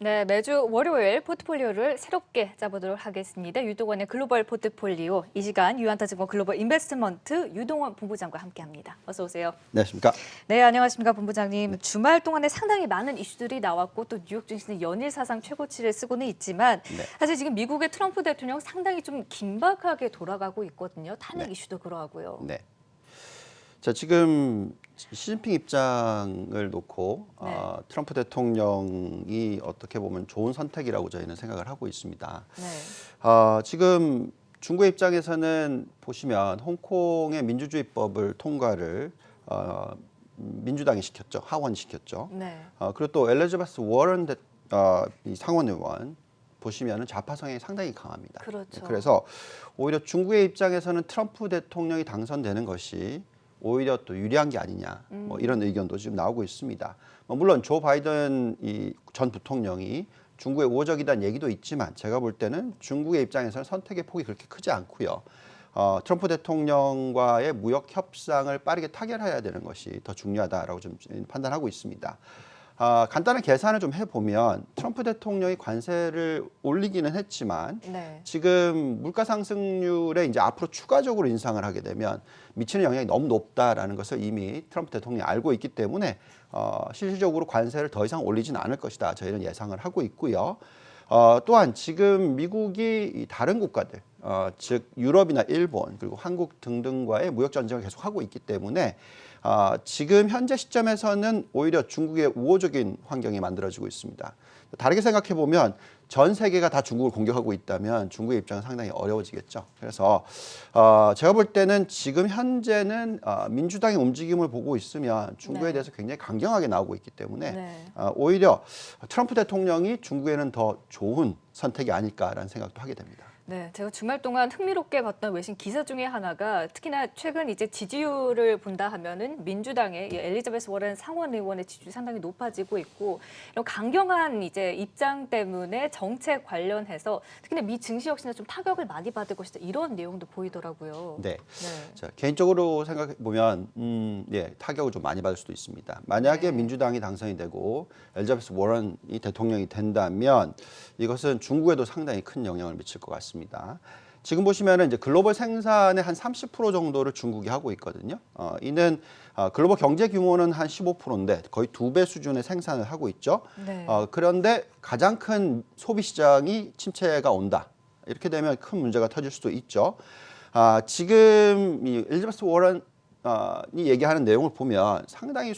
네, 매주 월요일 포트폴리오를 새롭게 짜보도록 하겠습니다. 유동원의 글로벌 포트폴리오. 이 시간 유한타증권 글로벌 인베스트먼트 유동원 본부장과 함께합니다. 어서 오세요. 안녕하십니까? 네, 안녕하십니까 본부장님. 주말 동안에 상당히 많은 이슈들이 나왔고 또 뉴욕 증시는 연일 사상 최고치를 쓰고는 있지만 사실 지금 미국의 트럼프 대통령 상당히 좀 긴박하게 돌아가고 있거든요. 탄핵 이슈도 그러하고요. 네. 자, 지금 시진핑 입장을 놓고 트럼프 대통령이 어떻게 보면 좋은 선택이라고 저희는 생각을 하고 있습니다. 지금 중국의 입장에서는 보시면 홍콩의 민주주의법을 통과를 민주당이 시켰죠. 하원 시켰죠. 그리고 또 엘리자베스 워런 이 상원의원 보시면은 좌파 성향이 상당히 강합니다. 그렇죠. 그래서 오히려 중국의 입장에서는 트럼프 대통령이 당선되는 것이 오히려 또 유리한 게 아니냐, 뭐 이런 의견도 지금 나오고 있습니다. 물론 조 바이든 이 전 부통령이 중국의 우호적이라는 얘기도 있지만 제가 볼 때는 중국의 입장에서는 선택의 폭이 그렇게 크지 않고요. 트럼프 대통령과의 무역 협상을 빠르게 타결해야 되는 것이 더 중요하다라고 좀 판단하고 있습니다. 간단한 계산을 좀 해보면 트럼프 대통령이 관세를 올리기는 했지만 지금 물가 상승률에 이제 앞으로 추가적으로 인상을 하게 되면 미치는 영향이 너무 높다라는 것을 이미 트럼프 대통령이 알고 있기 때문에 실질적으로 관세를 더 이상 올리지는 않을 것이다. 저희는 예상을 하고 있고요. 또한 지금 미국이 다른 국가들, 즉 유럽이나 일본 그리고 한국 등등과의 무역 전쟁을 계속하고 있기 때문에 지금 현재 시점에서는 오히려 중국의 우호적인 환경이 만들어지고 있습니다. 다르게 생각해 보면 전 세계가 다 중국을 공격하고 있다면 중국의 입장은 상당히 어려워지겠죠. 그래서 제가 볼 때는 지금 현재는 민주당의 움직임을 보고 있으면 중국에 대해서 굉장히 강경하게 나오고 있기 때문에 오히려 트럼프 대통령이 중국에는 더 좋은 선택이 아닐까라는 생각도 하게 됩니다. 네, 제가 주말 동안 흥미롭게 봤던 외신 기사 중에 하나가 특히나 최근 이제 지지율을 본다 하면은 민주당의 엘리자베스 워런 상원 의원의 지지율이 상당히 높아지고 있고 이런 강경한 이제 입장 때문에 정책 관련해서 특히나 미 증시 역시나 좀 타격을 많이 받을 것이다 이런 내용도 보이더라고요. 네. 자, 개인적으로 생각해 보면 타격을 좀 많이 받을 수도 있습니다. 만약에 민주당이 당선이 되고 엘리자베스 워런이 대통령이 된다면 이것은 중국에도 상당히 큰 영향을 미칠 것 같습니다. 지금 보시면은 이제 글로벌 생산의 한 30% 정도를 중국이 하고 있거든요. 이는 글로벌 경제 규모는 한 15%인데 거의 2배 수준의 생산을 하고 있죠. 그런데 가장 큰 소비 시장이 침체가 온다. 이렇게 되면 큰 문제가 터질 수도 있죠. 지금 이 엘리자베스 워런이 얘기하는 내용을 보면 상당히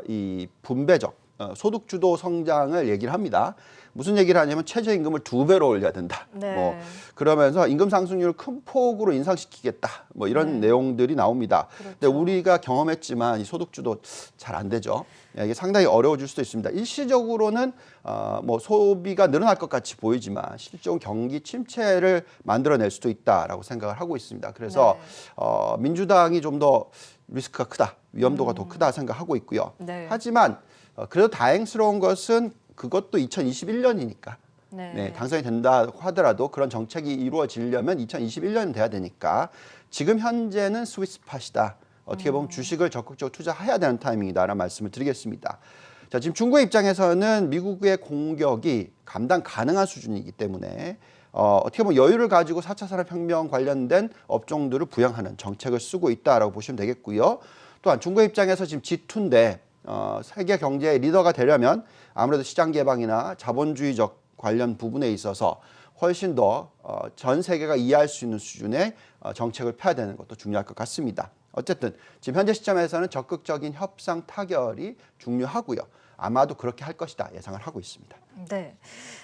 이 분배적 소득 주도 성장을 얘기를 합니다. 무슨 얘기를 하냐면 최저임금을 2배로 올려야 된다. 뭐 그러면서 임금 상승률을 큰 폭으로 인상시키겠다. 뭐 이런 내용들이 나옵니다. 근데 우리가 경험했지만 이 소득 주도 잘 안 되죠. 이게 상당히 어려워질 수도 있습니다. 일시적으로는 뭐 소비가 늘어날 것 같이 보이지만 실질적으로 경기 침체를 만들어낼 수도 있다라고 생각을 하고 있습니다. 그래서 민주당이 좀 더 리스크가 크다, 위험도가 더 크다 생각하고 있고요. 하지만 그래도 다행스러운 것은 그것도 2021년이니까 당선이 된다 하더라도 그런 정책이 이루어지려면 2021년이 돼야 되니까 지금 현재는 스위스팟이다. 어떻게 보면 주식을 적극적으로 투자해야 되는 타이밍이다라는 말씀을 드리겠습니다. 자, 지금 중국의 입장에서는 미국의 공격이 감당 가능한 수준이기 때문에 어떻게 보면 여유를 가지고 4차 산업혁명 관련된 업종들을 부양하는 정책을 쓰고 있다라고 보시면 되겠고요. 또한 중국의 입장에서 지금 G2인데 세계 경제의 리더가 되려면 아무래도 시장 개방이나 자본주의적 관련 부분에 있어서 훨씬 더 전 세계가 이해할 수 있는 수준의 정책을 펴야 되는 것도 중요할 것 같습니다. 어쨌든 지금 현재 시점에서는 적극적인 협상 타결이 중요하고요. 아마도 그렇게 할 것이다 예상을 하고 있습니다. 네.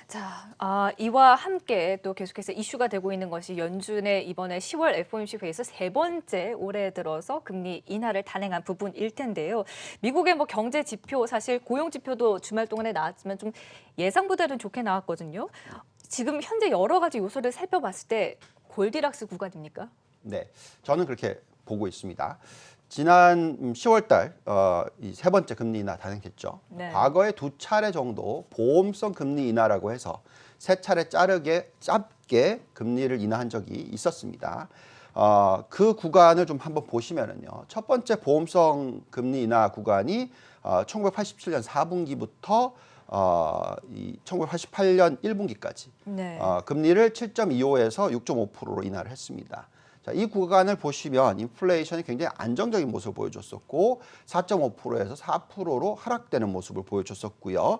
자, 이와 함께 또 계속해서 이슈가 되고 있는 것이 연준의 이번에 10월 FOMC 회의에서 세 번째 올해 들어서 금리 인하를 단행한 부분일 텐데요. 미국의 뭐 경제 지표 사실 고용 지표도 주말 동안에 나왔지만 좀 예상보다는 좋게 나왔거든요. 지금 현재 여러 가지 요소를 살펴봤을 때 골디락스 구간입니까? 네, 저는 그렇게 보고 있습니다. 지난 10월 달 이 세 번째 금리 인하 단행됐죠. 과거에 2차례 정도 보험성 금리 인하라고 해서 3차례 짧게 금리를 인하한 적이 있었습니다. 그 구간을 좀 한번 보시면은요. 첫 번째 보험성 금리 인하 구간이 1987년 4분기부터 이 1988년 1분기까지 네. 금리를 7.25에서 6.5%로 인하를 했습니다. 자, 이 구간을 보시면 인플레이션이 굉장히 안정적인 모습을 보여줬었고 4.5%에서 4%로 하락되는 모습을 보여줬었고요.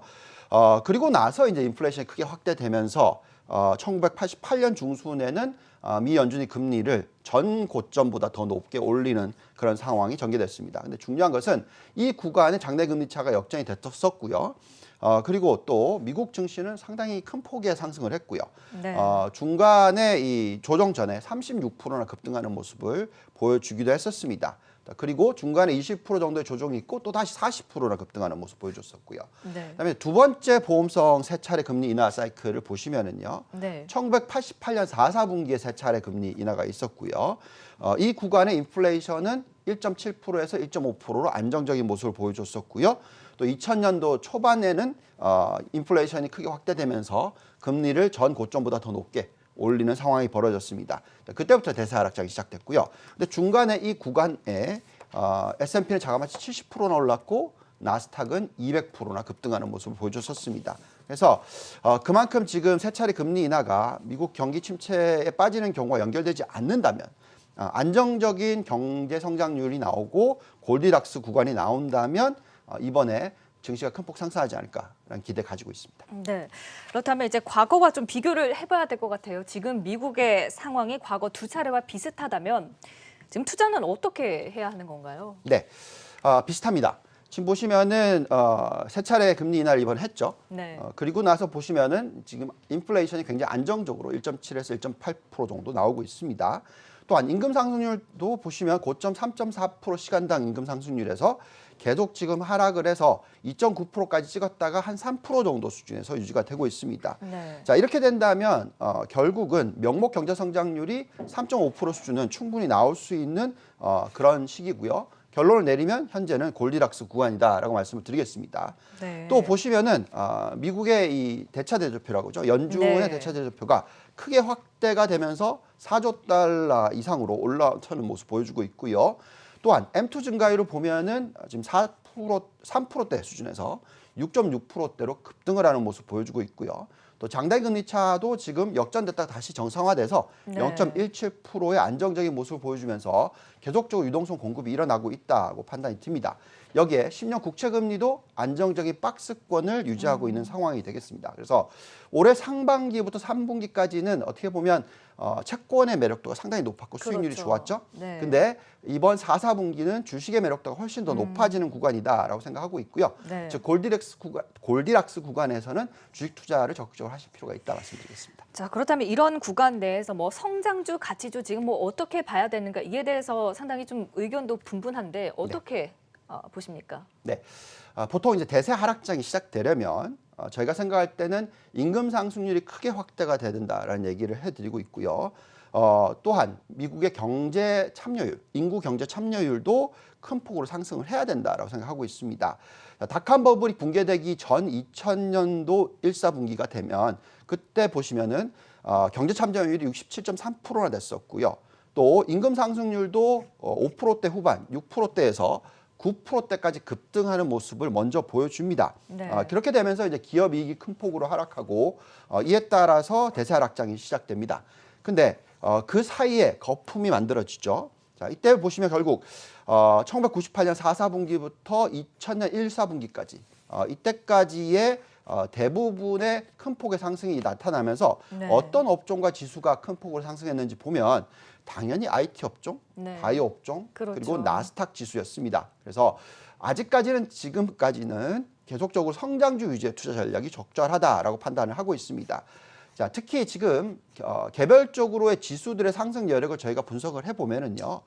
그리고 나서 이제 인플레이션이 크게 확대되면서 1988년 중순에는 미 연준이 금리를 전 고점보다 더 높게 올리는 그런 상황이 전개됐습니다. 근데 중요한 것은 이 구간에 장내 금리 차가 역전이 됐었고요. 그리고 또 미국 증시는 상당히 큰 폭의 상승을 했고요. 네. 중간에 이 조정 전에 36%나 급등하는 모습을 보여주기도 했었습니다. 그리고 중간에 20% 정도의 조정이 있고 또 다시 40%나 급등하는 모습 보여줬었고요. 네. 그다음에 두 번째 보험성 세 차례 금리 인하 사이클을 보시면은요. 네. 1988년 4, 4분기에 세 차례 금리 인하가 있었고요. 이 구간의 인플레이션은 1.7%에서 1.5%로 안정적인 모습을 보여줬었고요. 또 2000년도 초반에는 인플레이션이 크게 확대되면서 금리를 전 고점보다 더 높게 올리는 상황이 벌어졌습니다. 그때부터 대세 하락장이 시작됐고요. 근데 중간에 이 구간에 S&P는 자그마치 70%나 올랐고 나스닥은 200%나 급등하는 모습을 보여줬었습니다. 그래서 그만큼 지금 세 차례 금리 인하가 미국 경기 침체에 빠지는 경우와 연결되지 않는다면 안정적인 경제 성장률이 나오고 골디락스 구간이 나온다면 이번에 증시가 큰 폭 상승하지 않을까라는 기대 가지고 있습니다. 네. 그렇다면 이제 과거와 좀 비교를 해봐야 될 것 같아요. 지금 미국의 상황이 과거 두 차례와 비슷하다면 지금 투자는 어떻게 해야 하는 건가요? 네, 비슷합니다. 지금 보시면은 세 차례 금리 인하를 이번 했죠. 네. 그리고 나서 보시면은 지금 인플레이션이 굉장히 안정적으로 1.7에서 1.8% 정도 나오고 있습니다. 또한 임금 상승률도 보시면 고점 3.4% 시간당 임금 상승률에서 계속 지금 하락을 해서 2.9%까지 찍었다가 한 3% 정도 수준에서 유지가 되고 있습니다. 네. 자, 이렇게 된다면 결국은 명목 경제 성장률이 3.5% 수준은 충분히 나올 수 있는 그런 시기고요. 결론을 내리면 현재는 골디락스 구간이다라고 말씀을 드리겠습니다. 네. 또 보시면은 미국의 이 대차 대조표라고 하죠. 연준의 네. 대차 대조표가 크게 확대가 되면서 4조 달러 이상으로 올라서는 모습 보여주고 있고요. 또한 M2 증가율을 보면은 지금 3%대 수준에서 6.6%대로 급등을 하는 모습 보여주고 있고요. 또 장대 금리 차도 지금 역전됐다가 다시 정상화돼서 네. 0.17%의 안정적인 모습을 보여주면서 계속적으로 유동성 공급이 일어나고 있다고 판단이 듭니다. 여기에 10년 국채 금리도 안정적인 박스권을 유지하고 있는 상황이 되겠습니다. 그래서 올해 상반기부터 3분기까지는 어떻게 보면 채권의 매력도가 상당히 높았고 수익률이 그렇죠. 좋았죠. 네. 근데 이번 4, 4분기는 주식의 매력도가 훨씬 더 높아지는 구간이다라고 생각하고 있고요. 네. 즉 골디락스 구간에서는 주식 투자를 적극적으로 하실 필요가 있다 말씀드리겠습니다. 자, 그렇다면 이런 구간 내에서 뭐 성장주, 가치주 지금 뭐 어떻게 봐야 되는가 이에 대해서 상당히 좀 의견도 분분한데 어떻게 보십니까? 네, 보통 이제 대세 하락장이 시작되려면 저희가 생각할 때는 임금 상승률이 크게 확대가 돼야 된다라는 얘기를 해드리고 있고요. 또한 미국의 경제 참여율, 인구 경제 참여율도 큰 폭으로 상승을 해야 된다라고 생각하고 있습니다. 닷컴 버블이 붕괴되기 전 2000년도 1, 4분기가 되면 그때 보시면은 경제 참여율이 67.3%나 됐었고요. 또 임금 상승률도 5%대 후반, 6%대에서 9%대까지 급등하는 모습을 먼저 보여줍니다. 네. 그렇게 되면서 이제 기업 이익이 큰 폭으로 하락하고 이에 따라서 대세 하락장이 시작됩니다. 근데 그 사이에 거품이 만들어지죠. 자, 이때 보시면 결국 1998년 4, 4분기부터 2000년 1, 4분기까지 이때까지의 대부분의 큰 폭의 상승이 나타나면서 네. 어떤 업종과 지수가 큰 폭으로 상승했는지 보면 당연히 IT 업종, 네. 바이오 업종, 그렇죠. 그리고 나스닥 지수였습니다. 그래서 아직까지는 지금까지는 계속적으로 성장주 위주의 투자 전략이 적절하다라고 판단을 하고 있습니다. 자, 특히 지금 개별적으로의 지수들의 상승 여력을 저희가 분석을 해보면은요,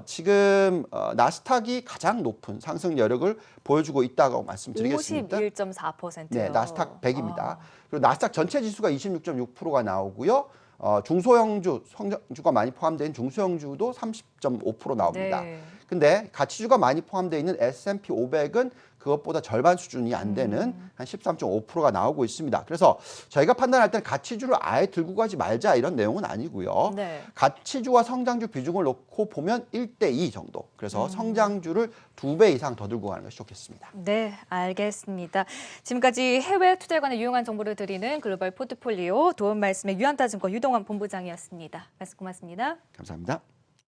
지금 나스닥이 가장 높은 상승 여력을 보여주고 있다고 말씀드리겠습니다. 51.4%요. 네, 나스닥 100입니다. 그리고 나스닥 전체 지수가 26.6%가 나오고요. 중소형주, 성장주가 많이 포함된 중소형주도 30.5% 나옵니다. 네. 근데 가치주가 많이 포함되어 있는 S&P 500은 그것보다 절반 수준이 안 되는 한 13.5%가 나오고 있습니다. 그래서 저희가 판단할 때는 가치주를 아예 들고 가지 말자 이런 내용은 아니고요. 네. 가치주와 성장주 비중을 놓고 보면 1대2 정도. 그래서 성장주를 2배 이상 더 들고 가는 것이 좋겠습니다. 네, 알겠습니다. 지금까지 해외 투자에 관한 유용한 정보를 드리는 글로벌 포트폴리오 도움 말씀의 유한타증권 유동환 본부장이었습니다. 말씀 고맙습니다. 감사합니다.